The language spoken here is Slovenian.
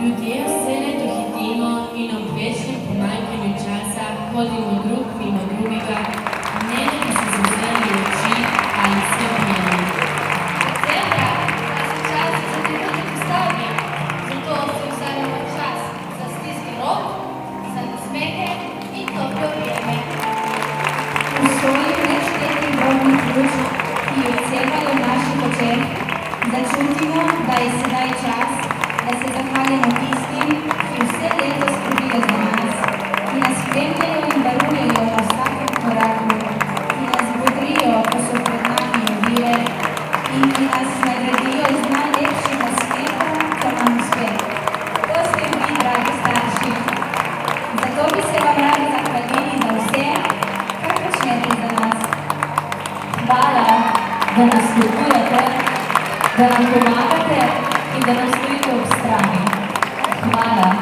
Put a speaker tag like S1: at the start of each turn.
S1: Ljudje vse leto hitimo in ob večnem pomanjkanju časa hodimo drug mimo drugega, ne da bi se zavzeli oči ali se objeli.
S2: Decembra pa se čas za trenutek ustavi, zato si vzamemo čas za stiske rok, za nasmehe in tople objeme.
S3: V svojih neštetih drobnih lučk, ki odsevajo v naših očeh, začutimo, da je sedaj čas, da se zahvalimo tistim, ki vse leto skrbijo za nas, ki nas spremljajo in varujejo na vsakem koraku, ki nas bodrijo, ko so pred nami ovire in ki nas nagradijo z najlepšim nasmehom, ko nam uspe. To ste vi, dragi starši. Zato bi se vam radi zahvalili za vse, kar počnete za nas.
S4: Hvala, da nas spodbujate, da nam pomagate in da nam stojite ob strani. Hvala.